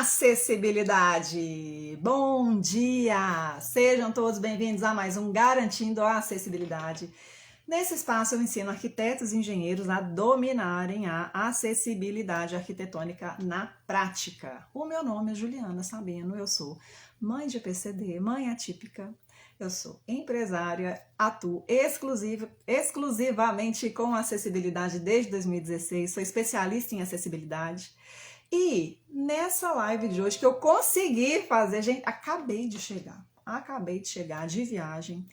Acessibilidade! Bom dia! Sejam todos bem-vindos a mais um Garantindo a Acessibilidade. Nesse espaço eu ensino arquitetos e engenheiros a dominarem a acessibilidade arquitetônica na prática. O meu nome é Juliana Sabino, eu sou mãe de PCD, mãe atípica, eu sou empresária, atuo exclusivamente com acessibilidade desde 2016, sou especialista em acessibilidade. E nessa live de hoje que eu consegui fazer, gente, acabei de chegar de viagem.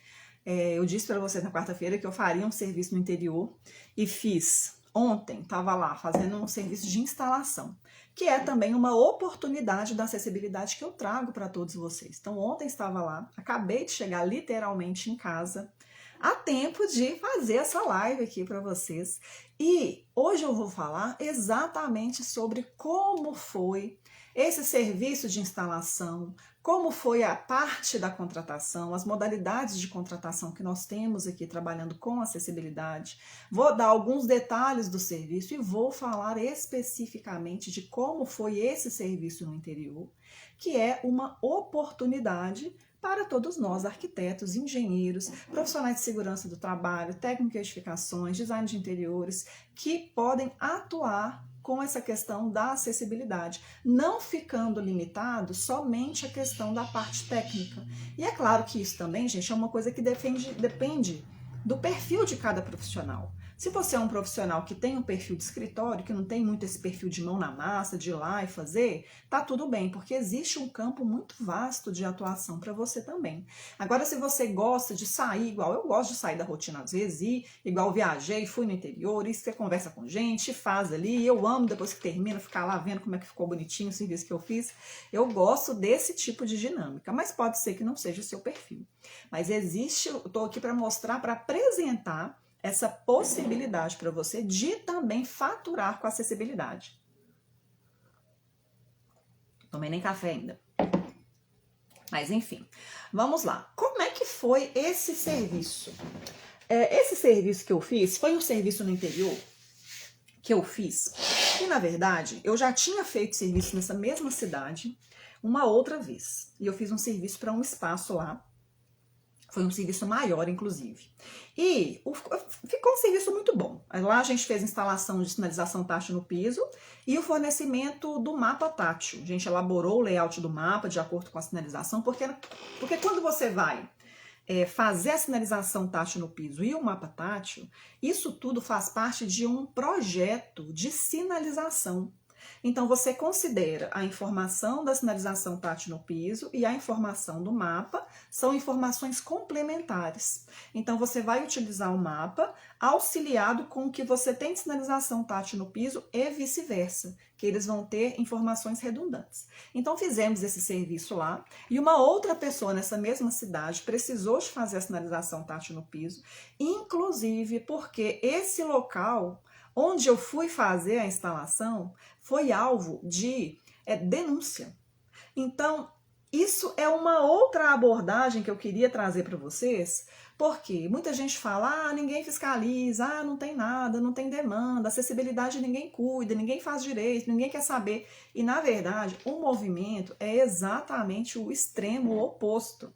Eu disse para vocês na quarta-feira que eu faria um serviço no interior e fiz. Ontem estava lá fazendo um serviço de instalação, que é também uma oportunidade da acessibilidade que eu trago para todos vocês. Então ontem estava lá, acabei de chegar literalmente em casa, a tempo de fazer essa live aqui para vocês. E hoje eu vou falar exatamente sobre como foi esse serviço de instalação, como foi a parte da contratação, as modalidades de contratação que nós temos aqui trabalhando com acessibilidade. Vou dar alguns detalhes do serviço e vou falar especificamente de como foi esse serviço no interior, que é uma oportunidade para todos nós, arquitetos, engenheiros, profissionais de segurança do trabalho, técnicos de edificações, design de interiores, que podem atuar com essa questão da acessibilidade, não ficando limitado somente à questão da parte técnica. E é claro que isso também, gente, é uma coisa que depende do perfil de cada profissional. Se você é um profissional que tem um perfil de escritório, que não tem muito esse perfil de mão na massa, de ir lá e fazer, tá tudo bem, porque existe um campo muito vasto de atuação para você também. Agora, se você gosta de sair, igual eu gosto de sair da rotina às vezes, e igual viajei, fui no interior, e você conversa com gente, faz ali, eu amo depois que termina, ficar lá vendo como é que ficou bonitinho o serviço que eu fiz. Eu gosto desse tipo de dinâmica, mas pode ser que não seja o seu perfil. Mas existe, eu tô aqui para mostrar, para apresentar essa possibilidade para você de também faturar com acessibilidade. Tomei nem café ainda. Mas enfim, vamos lá. Como é que foi esse serviço? Esse serviço que eu fiz foi um serviço no interior que eu fiz. E na verdade, eu já tinha feito serviço nessa mesma cidade uma outra vez. E eu fiz um serviço para um espaço lá. Foi um serviço maior, inclusive. E ficou um serviço muito bom. Lá a gente fez instalação de sinalização tátil no piso e o fornecimento do mapa tátil. A gente elaborou o layout do mapa de acordo com a sinalização, porque quando você vai fazer a sinalização tátil no piso e o mapa tátil, isso tudo faz parte de um projeto de sinalização. Então, você considera a informação da sinalização tátil no piso e a informação do mapa, são informações complementares. Então, você vai utilizar o mapa auxiliado com o que você tem de sinalização tátil no piso e vice-versa, que eles vão ter informações redundantes. Então, fizemos esse serviço lá e uma outra pessoa nessa mesma cidade precisou de fazer a sinalização tátil no piso, inclusive porque esse local onde eu fui fazer a instalação foi alvo de denúncia. Então, isso é uma outra abordagem que eu queria trazer para vocês, porque muita gente fala, ninguém fiscaliza, não tem nada, não tem demanda, acessibilidade ninguém cuida, ninguém faz direito, ninguém quer saber. E, na verdade, o movimento é exatamente o extremo oposto.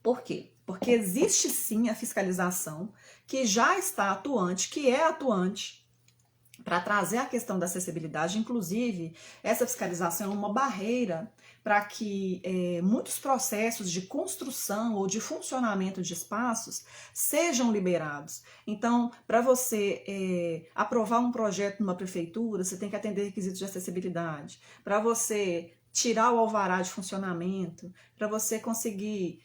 Por quê? Porque existe sim a fiscalização que já está atuante, que é atuante, para trazer a questão da acessibilidade. Inclusive, essa fiscalização é uma barreira para que muitos processos de construção ou de funcionamento de espaços sejam liberados. Então, para você aprovar um projeto numa prefeitura, você tem que atender requisitos de acessibilidade. Para você tirar o alvará de funcionamento, para você conseguir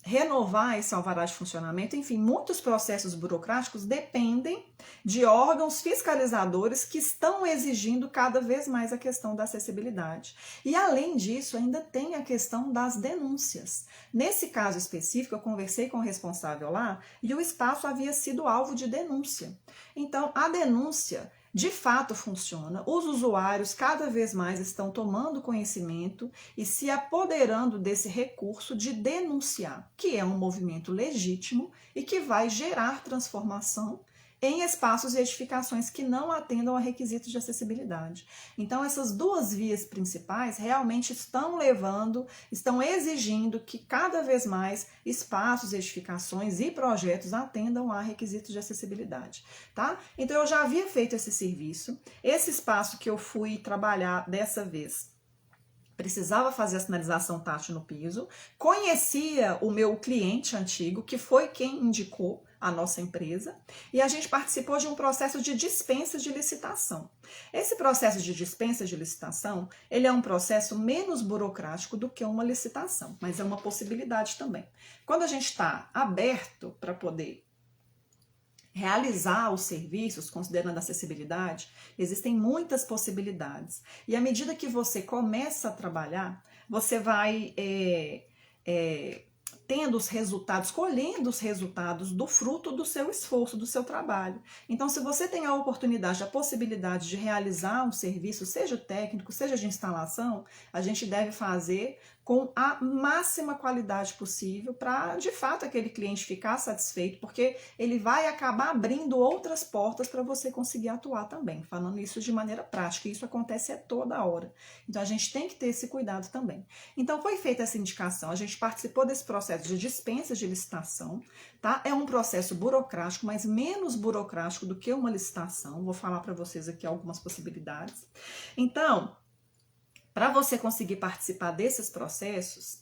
renovar esse alvará de funcionamento, enfim, muitos processos burocráticos dependem de órgãos fiscalizadores que estão exigindo cada vez mais a questão da acessibilidade. E além disso, ainda tem a questão das denúncias. Nesse caso específico, eu conversei com o responsável lá e o espaço havia sido alvo de denúncia. Então, a denúncia de fato funciona, os usuários cada vez mais estão tomando conhecimento e se apoderando desse recurso de denunciar, que é um movimento legítimo e que vai gerar transformação em espaços e edificações que não atendam a requisitos de acessibilidade. Então, essas duas vias principais realmente estão exigindo que cada vez mais espaços, edificações e projetos atendam a requisitos de acessibilidade, tá? Então, eu já havia feito esse serviço. Esse espaço que eu fui trabalhar dessa vez precisava fazer a sinalização tátil no piso, conhecia o meu cliente antigo, que foi quem indicou a nossa empresa, e a gente participou de um processo de dispensa de licitação. Esse processo de dispensa de licitação, ele é um processo menos burocrático do que uma licitação, mas é uma possibilidade também. Quando a gente está aberto para poder realizar os serviços, considerando a acessibilidade, existem muitas possibilidades. E à medida que você começa a trabalhar, você vai tendo os resultados, colhendo os resultados do fruto do seu esforço, do seu trabalho. Então, se você tem a oportunidade, a possibilidade de realizar um serviço, seja técnico, seja de instalação, a gente deve fazer com a máxima qualidade possível para, de fato, aquele cliente ficar satisfeito, porque ele vai acabar abrindo outras portas para você conseguir atuar também, falando isso de maneira prática, e isso acontece toda hora. Então, a gente tem que ter esse cuidado também. Então, foi feita essa indicação, a gente participou desse processo de dispensa de licitação, tá? É um processo burocrático, mas menos burocrático do que uma licitação. Vou falar para vocês aqui algumas possibilidades. Então, para você conseguir participar desses processos,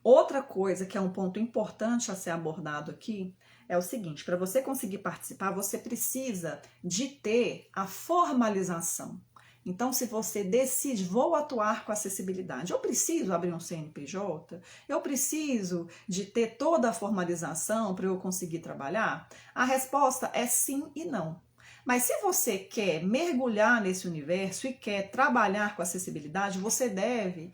outra coisa que é um ponto importante a ser abordado aqui é o seguinte: para você conseguir participar, você precisa de ter a formalização. Então, se você decide, vou atuar com acessibilidade, eu preciso abrir um CNPJ? Eu preciso de ter toda a formalização para eu conseguir trabalhar? A resposta é sim e não. Mas se você quer mergulhar nesse universo e quer trabalhar com acessibilidade, você deve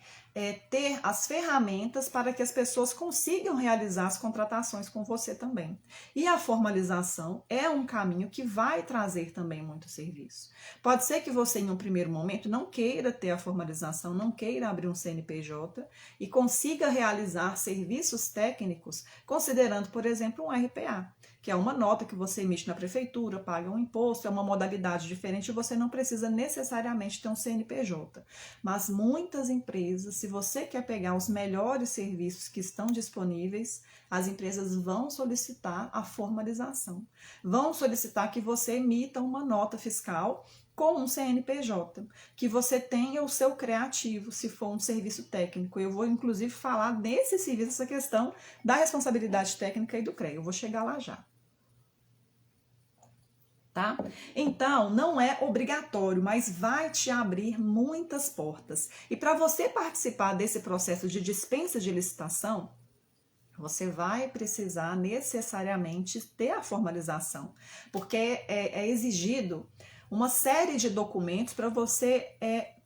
ter as ferramentas para que as pessoas consigam realizar as contratações com você também. E a formalização é um caminho que vai trazer também muito serviço. Pode ser que você, em um primeiro momento, não queira ter a formalização, não queira abrir um CNPJ e consiga realizar serviços técnicos, considerando, por exemplo, um RPA, que é uma nota que você emite na prefeitura, paga um imposto, é uma modalidade diferente, você não precisa necessariamente ter um CNPJ. Mas muitas empresas, se você quer pegar os melhores serviços que estão disponíveis, as empresas vão solicitar a formalização. Vão solicitar que você emita uma nota fiscal com um CNPJ, que você tenha o seu criativo, se for um serviço técnico. Eu vou, inclusive, falar desse serviço, essa questão da responsabilidade técnica e do CREA. Eu vou chegar lá já. Tá? Então, não é obrigatório, mas vai te abrir muitas portas. E para você participar desse processo de dispensa de licitação, você vai precisar necessariamente ter a formalização, porque é exigido uma série de documentos para você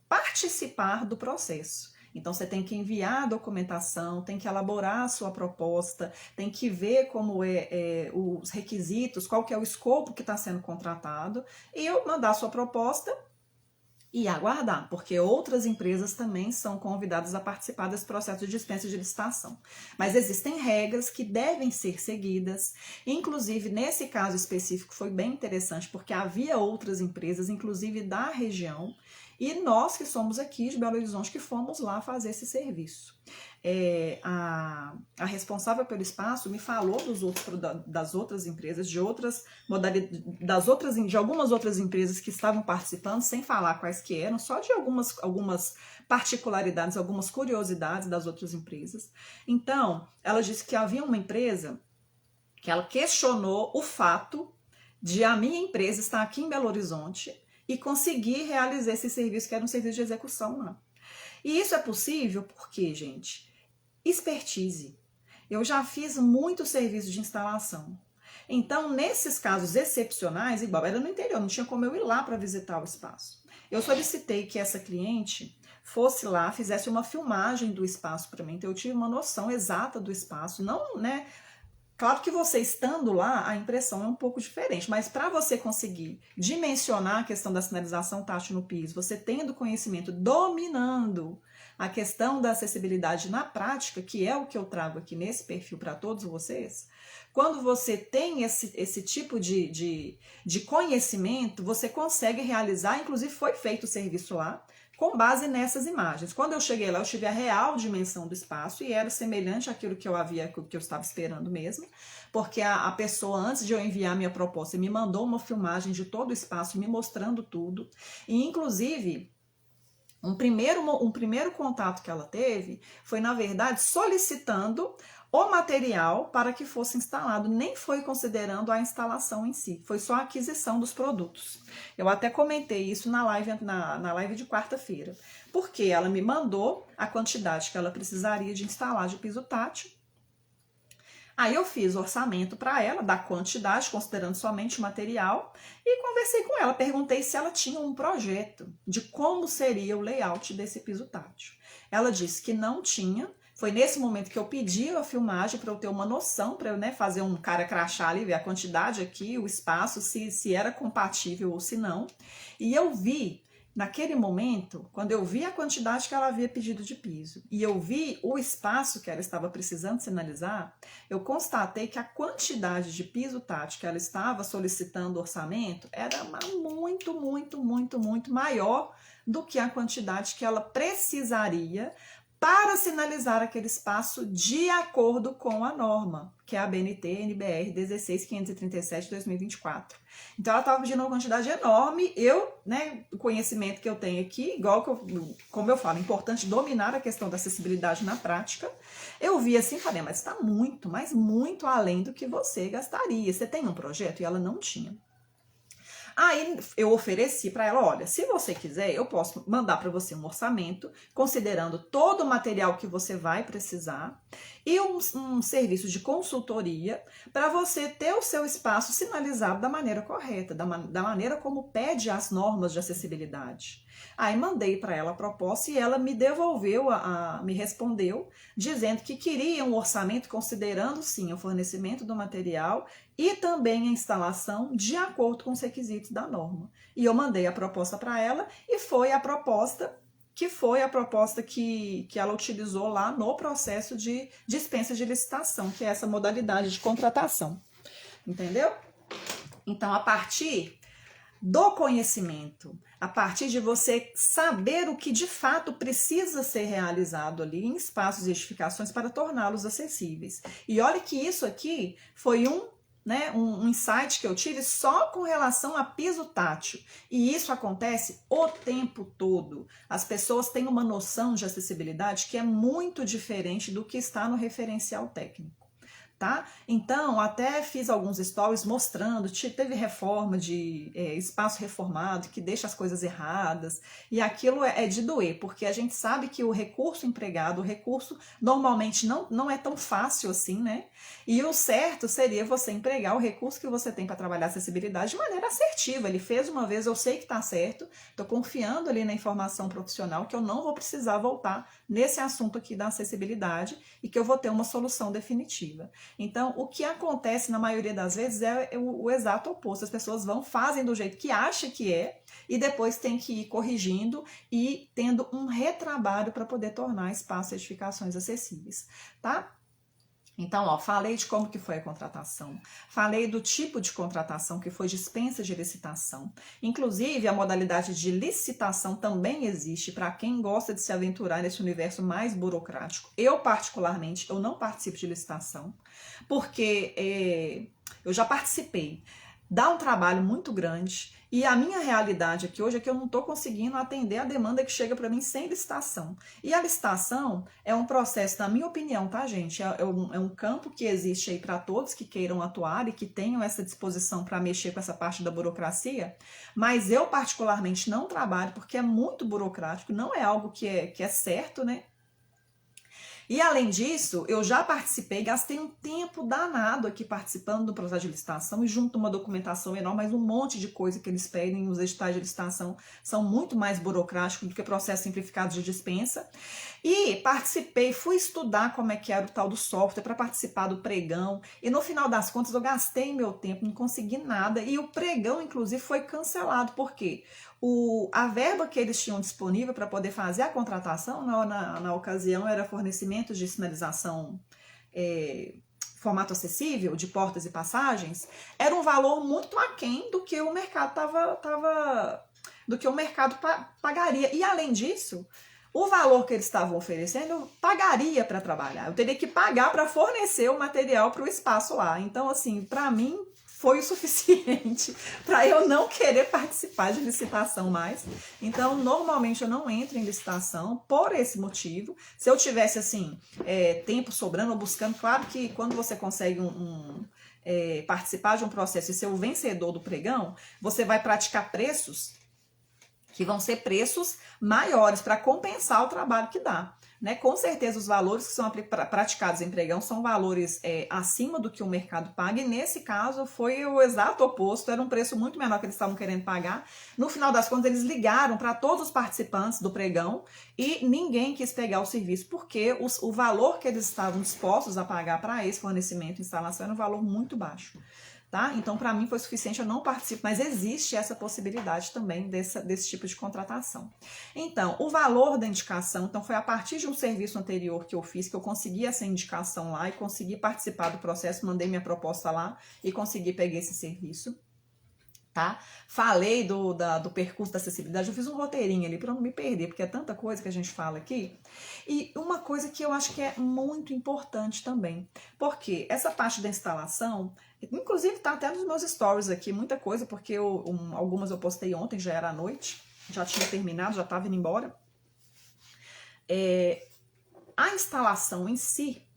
participar do processo. Então, você tem que enviar a documentação, tem que elaborar a sua proposta, tem que ver como os requisitos, qual que é o escopo que está sendo contratado, e mandar a sua proposta e aguardar, porque outras empresas também são convidadas a participar desse processo de dispensa de licitação. Mas existem regras que devem ser seguidas, inclusive nesse caso específico foi bem interessante, porque havia outras empresas, inclusive da região, e nós que somos aqui de Belo Horizonte, que fomos lá fazer esse serviço. A responsável pelo espaço me falou das outras empresas, de outras modalidades, de algumas outras empresas que estavam participando, sem falar quais que eram, só de algumas particularidades, algumas curiosidades das outras empresas. Então, ela disse que havia uma empresa que ela questionou o fato de a minha empresa estar aqui em Belo Horizonte e conseguir realizar esse serviço, que era um serviço de execução lá. E isso é possível porque, gente, expertise. Eu já fiz muito serviço de instalação. Então, nesses casos excepcionais, igual era no interior, não tinha como eu ir lá para visitar o espaço. Eu solicitei que essa cliente fosse lá, fizesse uma filmagem do espaço para mim, então eu tive uma noção exata do espaço, não, né? Claro que você estando lá, a impressão é um pouco diferente, mas para você conseguir dimensionar a questão da sinalização tátil no piso, você tendo conhecimento, dominando a questão da acessibilidade na prática, que é o que eu trago aqui nesse perfil para todos vocês, quando você tem esse tipo de conhecimento, você consegue realizar, inclusive foi feito o serviço lá, com base nessas imagens. Quando eu cheguei lá, eu tive a real dimensão do espaço e era semelhante àquilo que eu estava esperando mesmo, porque a pessoa, antes de eu enviar minha proposta, me mandou uma filmagem de todo o espaço, me mostrando tudo, e inclusive um primeiro contato que ela teve foi, na verdade, solicitando o material para que fosse instalado, nem foi considerando a instalação em si, foi só a aquisição dos produtos. Eu até comentei isso na live de quarta-feira, porque ela me mandou a quantidade que ela precisaria de instalar de piso tátil. Aí eu fiz o orçamento para ela, da quantidade, considerando somente o material, e conversei com ela, perguntei se ela tinha um projeto de como seria o layout desse piso tátil. Ela disse que não tinha. Foi nesse momento que eu pedi a filmagem para eu ter uma noção, para eu fazer um cara crachá ali, ver a quantidade aqui, o espaço, se era compatível ou se não. E eu vi, naquele momento, quando eu vi a quantidade que ela havia pedido de piso e eu vi o espaço que ela estava precisando sinalizar, eu constatei que a quantidade de piso tátil que ela estava solicitando orçamento era muito maior do que a quantidade que ela precisaria para sinalizar aquele espaço de acordo com a norma, que é a BNT-NBR 16537/2024. Então, ela estava pedindo uma quantidade enorme. O conhecimento que eu tenho aqui, como eu falo, é importante dominar a questão da acessibilidade na prática. Eu vi assim e falei, mas está mas muito além do que você gastaria. Você tem um projeto? E ela não tinha. Aí eu ofereci para ela, olha, se você quiser, eu posso mandar para você um orçamento, considerando todo o material que você vai precisar e um serviço de consultoria para você ter o seu espaço sinalizado da maneira correta, da maneira como pede as normas de acessibilidade. Aí mandei para ela a proposta e ela me devolveu, me respondeu, dizendo que queria um orçamento considerando, sim, o fornecimento do material e também a instalação de acordo com os requisitos da norma. E eu mandei a proposta para ela e foi a proposta que ela utilizou lá no processo de dispensa de licitação, que é essa modalidade de contratação. Entendeu? Então, a partir do conhecimento, a partir de você saber o que de fato precisa ser realizado ali em espaços e edificações para torná-los acessíveis. E olha que isso aqui foi um insight que eu tive só com relação a piso tátil. E isso acontece o tempo todo. As pessoas têm uma noção de acessibilidade que é muito diferente do que está no referencial técnico. Tá? Então, até fiz alguns stories mostrando, teve reforma de espaço reformado, que deixa as coisas erradas, e aquilo é de doer, porque a gente sabe que o recurso empregado, o recurso normalmente não é tão fácil assim, né? E o certo seria você empregar o recurso que você tem para trabalhar acessibilidade de maneira assertiva. Ele fez uma vez, eu sei que está certo, estou confiando ali na informação profissional que eu não vou precisar voltar nesse assunto aqui da acessibilidade e que eu vou ter uma solução definitiva. Então, o que acontece na maioria das vezes é o exato oposto. As pessoas fazem do jeito que acha que é e depois tem que ir corrigindo e tendo um retrabalho para poder tornar espaços e edificações acessíveis, tá? Então, falei de como que foi a contratação, falei do tipo de contratação que foi dispensa de licitação. Inclusive, a modalidade de licitação também existe para quem gosta de se aventurar nesse universo mais burocrático. Eu, particularmente, eu não participo de licitação, porque eu já participei. Dá um trabalho muito grande e a minha realidade aqui hoje é que eu não estou conseguindo atender a demanda que chega para mim sem licitação. E a licitação é um processo, na minha opinião, tá, gente? É um campo que existe aí para todos que queiram atuar e que tenham essa disposição para mexer com essa parte da burocracia, mas eu particularmente não trabalho porque é muito burocrático, não é algo que é certo, né? E além disso, eu já participei, gastei um tempo danado aqui participando do processo de licitação e junto uma documentação enorme, mas um monte de coisa que eles pedem, os editais de licitação são muito mais burocráticos do que processos simplificados de dispensa. E participei, fui estudar como é que era o tal do software para participar do pregão e no final das contas eu gastei meu tempo, não consegui nada e o pregão inclusive foi cancelado, porque a verba que eles tinham disponível para poder fazer a contratação na ocasião era fornecimento de sinalização formato acessível, de portas e passagens, era um valor muito aquém do que o mercado pagaria. E além disso, o valor que eles estavam oferecendo, eu pagaria para trabalhar. Eu teria que pagar para fornecer o material para o espaço lá. Então, assim, para mim foi o suficiente para eu não querer participar de licitação mais. Então, normalmente eu não entro em licitação por esse motivo. Se eu tivesse, assim, tempo sobrando ou buscando, claro que quando você consegue participar de um processo e ser o vencedor do pregão, você vai praticar preços que vão ser preços maiores para compensar o trabalho que dá. Né? Com certeza os valores que são praticados em pregão são valores acima do que o mercado paga, e nesse caso foi o exato oposto, era um preço muito menor que eles estavam querendo pagar. No final das contas eles ligaram para todos os participantes do pregão e ninguém quis pegar o serviço, porque o valor que eles estavam dispostos a pagar para esse fornecimento e instalação era um valor muito baixo. Tá? Então, para mim foi suficiente, eu não participo, mas existe essa possibilidade também desse tipo de contratação. Então, o valor da indicação, então foi a partir de um serviço anterior que eu fiz, que eu consegui essa indicação lá e consegui participar do processo, mandei minha proposta lá e consegui pegar esse serviço. Tá? Falei do percurso da acessibilidade, eu fiz um roteirinho ali para não me perder, porque é tanta coisa que a gente fala aqui. E uma coisa que eu acho que é muito importante também, porque essa parte da instalação, inclusive tá até nos meus stories aqui, muita coisa, porque algumas eu postei ontem, já era à noite, já tinha terminado, já estava indo embora. A instalação em si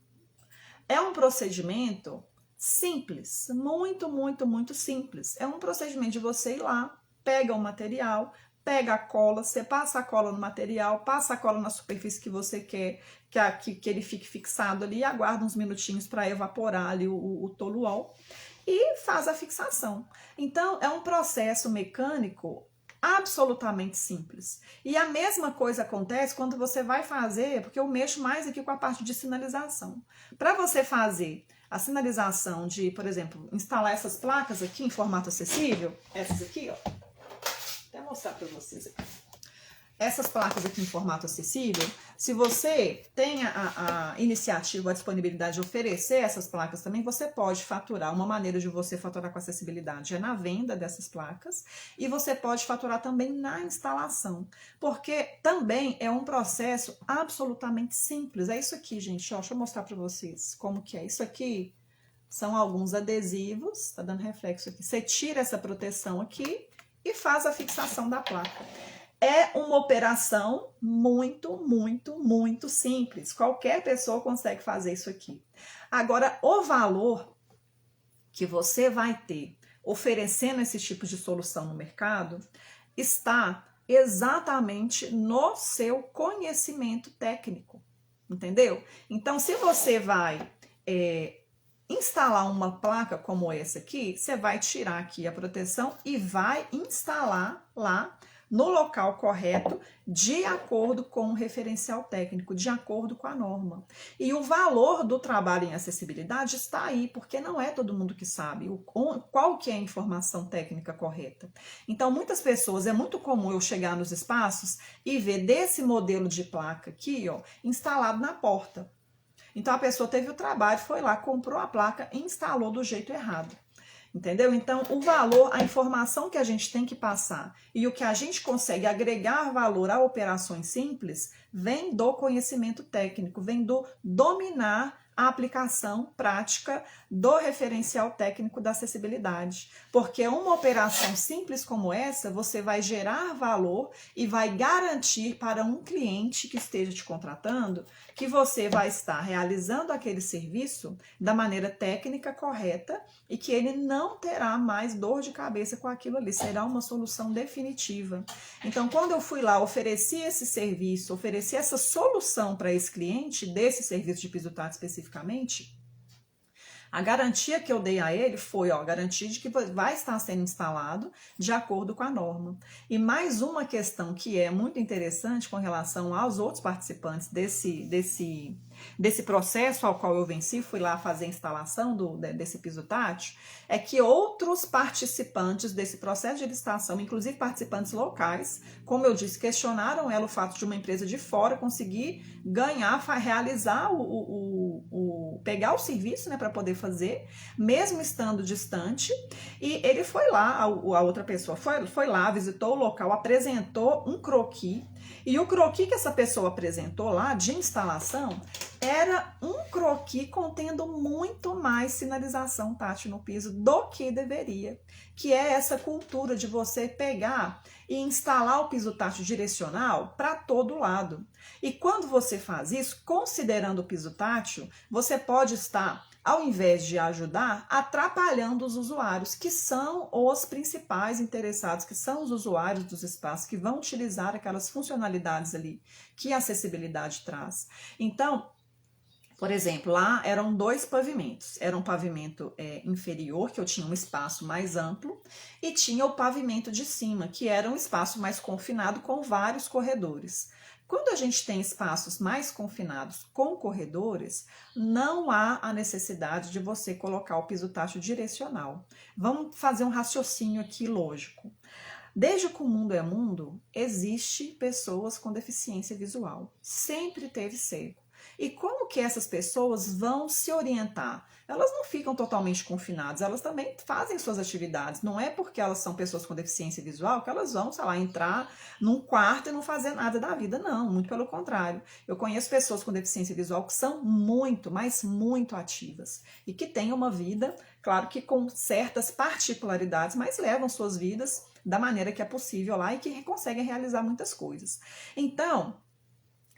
é um procedimento simples, muito, muito, muito simples. É um procedimento de você ir lá, pega o material, pega a cola, você passa a cola no material, passa a cola na superfície que você quer que ele fique fixado ali, aguarda uns minutinhos para evaporar ali o toluol e faz a fixação. Então, é um processo mecânico absolutamente simples. E a mesma coisa acontece quando você vai fazer, porque eu mexo mais aqui com a parte de sinalização. Para você fazer a sinalização de, por exemplo, instalar essas placas aqui em formato acessível, essas aqui, ó, até mostrar para vocês aqui. Essas placas aqui em formato acessível, se você tem a iniciativa, a disponibilidade de oferecer essas placas também, você pode faturar. Uma maneira de você faturar com acessibilidade é na venda dessas placas, e você pode faturar também na instalação, porque também é um processo absolutamente simples. É isso aqui, gente, ó, deixa eu mostrar para vocês como que é. Isso aqui são alguns adesivos, tá dando reflexo aqui. Você tira essa proteção aqui e faz a fixação da placa. É uma operação muito, muito, muito simples. Qualquer pessoa consegue fazer isso aqui. Agora, o valor que você vai ter oferecendo esse tipo de solução no mercado está exatamente no seu conhecimento técnico, entendeu? Então, se você vai instalar uma placa como essa aqui, você vai tirar aqui a proteção e vai instalar lá no local correto, de acordo com o referencial técnico, de acordo com a norma. E o valor do trabalho em acessibilidade está aí, porque não é todo mundo que sabe qual que é a informação técnica correta. Então, muitas pessoas, é muito comum eu chegar nos espaços e ver desse modelo de placa aqui, ó, instalado na porta. Então, a pessoa teve o trabalho, foi lá, comprou a placa e instalou do jeito errado. Entendeu? Então, o valor, a informação que a gente tem que passar e o que a gente consegue agregar valor a operações simples, vem do conhecimento técnico, vem do dominar a aplicação prática do referencial técnico da acessibilidade. Porque uma operação simples como essa, você vai gerar valor e vai garantir para um cliente que esteja te contratando que você vai estar realizando aquele serviço da maneira técnica correta e que ele não terá mais dor de cabeça com aquilo ali, será uma solução definitiva. Então, quando eu fui lá, ofereci esse serviço, ofereci essa solução para esse cliente, desse serviço de piso tátil especificamente, a garantia que eu dei a ele foi, a garantia de que vai estar sendo instalado de acordo com a norma. E mais uma questão que é muito interessante com relação aos outros participantes desse processo ao qual eu venci, fui lá fazer a instalação desse piso tátil, é que outros participantes desse processo de licitação, inclusive participantes locais, como eu disse, questionaram ela o fato de uma empresa de fora conseguir ganhar, realizar pegar o serviço, né, para poder fazer, mesmo estando distante, e ele foi lá, a outra pessoa foi lá, visitou o local, apresentou um croquis, e o croquis que essa pessoa apresentou lá, de instalação, era um croquis contendo muito mais sinalização tátil no piso do que deveria, que é essa cultura de você pegar e instalar o piso tátil direcional para todo lado. E quando você faz isso, considerando o piso tátil, você pode estar, ao invés de ajudar, atrapalhando os usuários, que são os principais interessados, que são os usuários dos espaços, que vão utilizar aquelas funcionalidades ali que a acessibilidade traz. Então, por exemplo, lá eram 2 pavimentos. Era um pavimento inferior, que eu tinha um espaço mais amplo, e tinha o pavimento de cima, que era um espaço mais confinado com vários corredores. Quando a gente tem espaços mais confinados com corredores, não há a necessidade de você colocar o piso tátil direcional. Vamos fazer um raciocínio aqui lógico. Desde que o mundo é mundo, existe pessoas com deficiência visual. Sempre teve cego. E como que essas pessoas vão se orientar? Elas não ficam totalmente confinadas, elas também fazem suas atividades. Não é porque elas são pessoas com deficiência visual que elas vão, sei lá, entrar num quarto e não fazer nada da vida. Não, muito pelo contrário. Eu conheço pessoas com deficiência visual que são muito, mas muito ativas. E que têm uma vida, claro que com certas particularidades, mas levam suas vidas da maneira que é possível lá e que conseguem realizar muitas coisas. Então,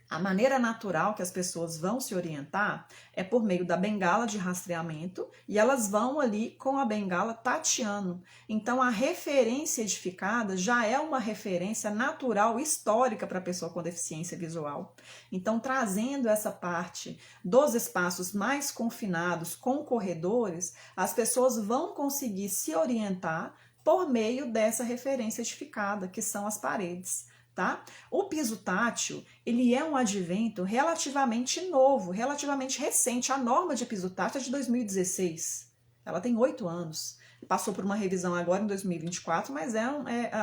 a maneira natural que as pessoas vão se orientar é por meio da bengala de rastreamento e elas vão ali com a bengala tateando. Então, a referência edificada já é uma referência natural, histórica para a pessoa com deficiência visual. Então, trazendo essa parte dos espaços mais confinados com corredores, as pessoas vão conseguir se orientar por meio dessa referência edificada, que são as paredes. Tá? O piso tátil, ele é um advento relativamente novo, relativamente recente. A norma de piso tátil é de 2016, ela tem 8 anos. Passou por uma revisão agora em 2024, mas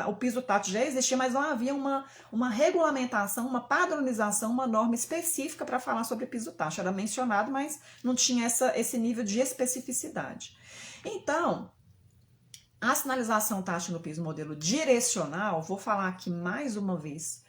o piso tátil já existia, mas não havia uma regulamentação, uma padronização, uma norma específica para falar sobre piso tátil. Era mencionado, mas não tinha esse nível de especificidade. Então, a sinalização tátil no piso modelo direcional, vou falar aqui mais uma vez,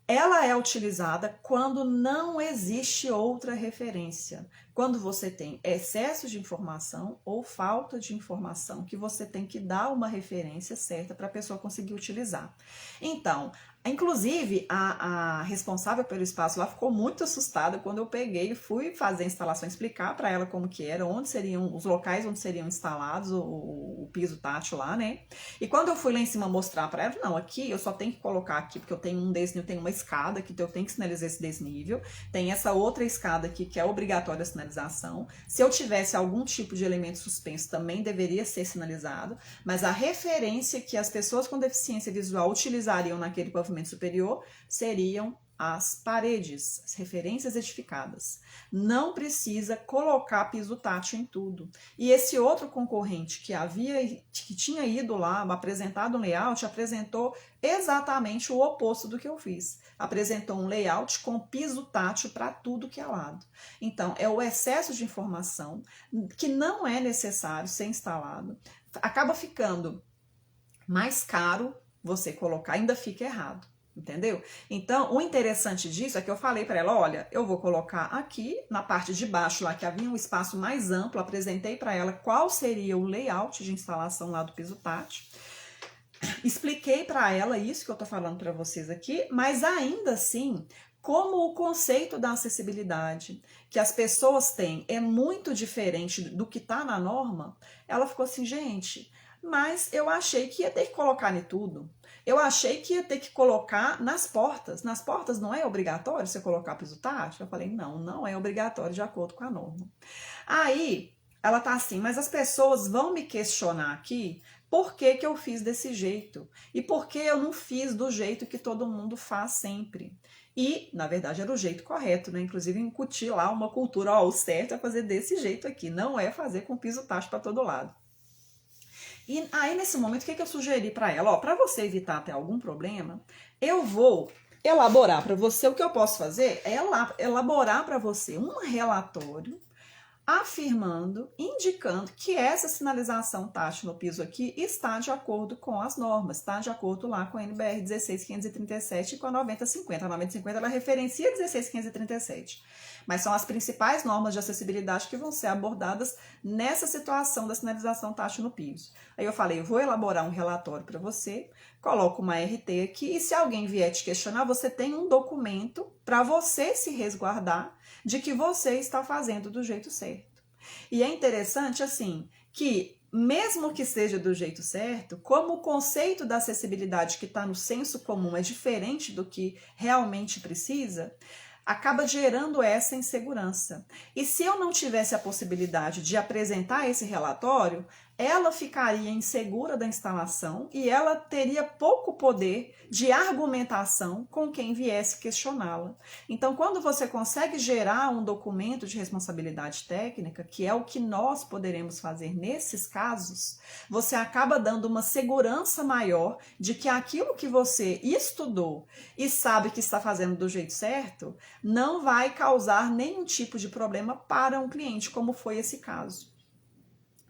ela é utilizada quando não existe outra referência. Quando você tem excesso de informação ou falta de informação, que você tem que dar uma referência certa para a pessoa conseguir utilizar. Então, inclusive, a responsável pelo espaço lá ficou muito assustada quando eu peguei e fui fazer a instalação, explicar para ela como que era, onde seriam os locais onde seriam instalados o piso tátil lá, né? E quando eu fui lá em cima mostrar para ela, não, aqui eu só tenho que colocar aqui, porque eu tenho um desnível, eu tenho uma escada aqui, então eu tenho que sinalizar esse desnível, tem essa outra escada aqui que é obrigatória a sinalização. Se eu tivesse algum tipo de elemento suspenso, também deveria ser sinalizado, mas a referência que as pessoas com deficiência visual utilizariam naquele pavimento superior seriam as paredes, as referências edificadas. Não precisa colocar piso tátil em tudo. E esse outro concorrente que tinha ido lá, apresentado um layout, apresentou exatamente o oposto do que eu fiz. Apresentou um layout com piso tátil para tudo que é lado. Então, é o excesso de informação que não é necessário ser instalado. Acaba ficando mais caro você colocar, ainda fica errado. Entendeu? Então, o interessante disso é que eu falei para ela, olha, eu vou colocar aqui na parte de baixo, lá que havia um espaço mais amplo, apresentei para ela qual seria o layout de instalação lá do piso tátil. Expliquei para ela isso que eu tô falando para vocês aqui, mas ainda assim, como o conceito da acessibilidade que as pessoas têm é muito diferente do que tá na norma, ela ficou assim, gente, mas eu achei que ia ter que colocar em tudo. Eu achei que ia ter que colocar nas portas. Nas portas não é obrigatório você colocar piso tátil? Eu falei, não, não é obrigatório de acordo com a norma. Aí, ela tá assim, mas as pessoas vão me questionar aqui por que que eu fiz desse jeito e por que eu não fiz do jeito que todo mundo faz sempre. E, na verdade, era o jeito correto, né? Inclusive, incutir lá uma cultura, ó, o certo é fazer desse jeito aqui, não é fazer com piso tátil para todo lado. E aí, nesse momento, o que eu sugeri para ela? Ó, para você evitar até algum problema, eu vou elaborar para você, o que eu posso fazer é elaborar para você um relatório afirmando, indicando que essa sinalização tátil no piso aqui está de acordo com as normas, está de acordo lá com a NBR 16537 e com a 9050. A 9050 ela referencia 16537, mas são as principais normas de acessibilidade que vão ser abordadas nessa situação da sinalização tátil no piso. Aí eu falei, eu vou elaborar um relatório para você, coloco uma RT aqui e se alguém vier te questionar, você tem um documento para você se resguardar de que você está fazendo do jeito certo. E é interessante, assim, que mesmo que seja do jeito certo, como o conceito da acessibilidade que está no senso comum é diferente do que realmente precisa, acaba gerando essa insegurança. E se eu não tivesse a possibilidade de apresentar esse relatório, ela ficaria insegura da instalação e ela teria pouco poder de argumentação com quem viesse questioná-la. Então, quando você consegue gerar um documento de responsabilidade técnica, que é o que nós poderemos fazer nesses casos, você acaba dando uma segurança maior de que aquilo que você estudou e sabe que está fazendo do jeito certo, não vai causar nenhum tipo de problema para um cliente, como foi esse caso.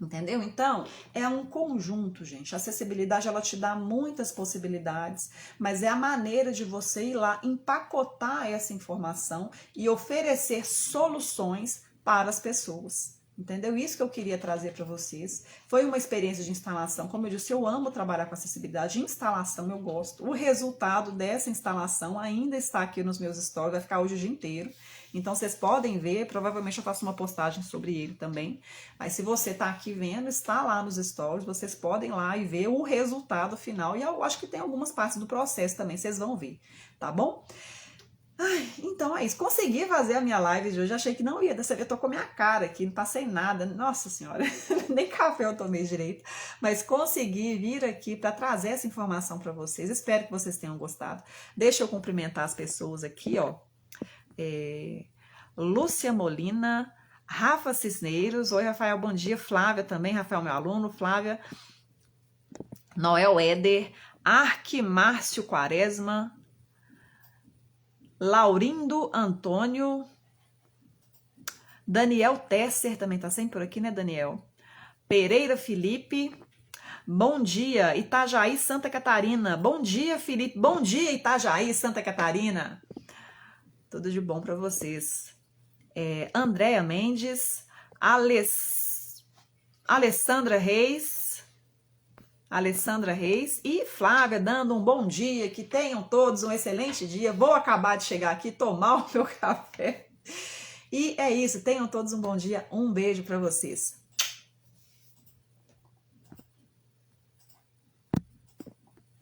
Entendeu? Então, é um conjunto, gente. A acessibilidade, ela te dá muitas possibilidades, mas é a maneira de você ir lá empacotar essa informação e oferecer soluções para as pessoas. Entendeu? Isso que eu queria trazer para vocês. Foi uma experiência de instalação. Como eu disse, eu amo trabalhar com acessibilidade. Instalação eu gosto. O resultado dessa instalação ainda está aqui nos meus stories, vai ficar hoje o dia inteiro. Então, vocês podem ver, provavelmente eu faço uma postagem sobre ele também. Mas se você está aqui vendo, está lá nos stories, vocês podem ir lá e ver o resultado final. E eu acho que tem algumas partes do processo também, vocês vão ver, tá bom? Ai, então é isso. Consegui fazer a minha live de hoje. Achei que não ia. Dessa vez eu tô com a minha cara aqui, não passei nada. Nossa Senhora, nem café eu tomei direito. Mas consegui vir aqui para trazer essa informação para vocês. Espero que vocês tenham gostado. Deixa eu cumprimentar as pessoas aqui, ó. Lúcia Molina, Rafa Cisneiros, oi Rafael, bom dia, Flávia também, Rafael meu aluno, Flávia, Noel Éder, Arque Márcio Quaresma, Laurindo Antônio, Daniel Tesser também tá sempre por aqui, né Daniel? Pereira Felipe, bom dia, Itajaí, Santa Catarina, bom dia Felipe, bom dia Itajaí, Santa Catarina, tudo de bom para vocês. Andréa Mendes, Alessandra Reis e Flávia dando um bom dia, que tenham todos um excelente dia. Vou acabar de chegar aqui, tomar o meu café. E é isso, tenham todos um bom dia, um beijo para vocês.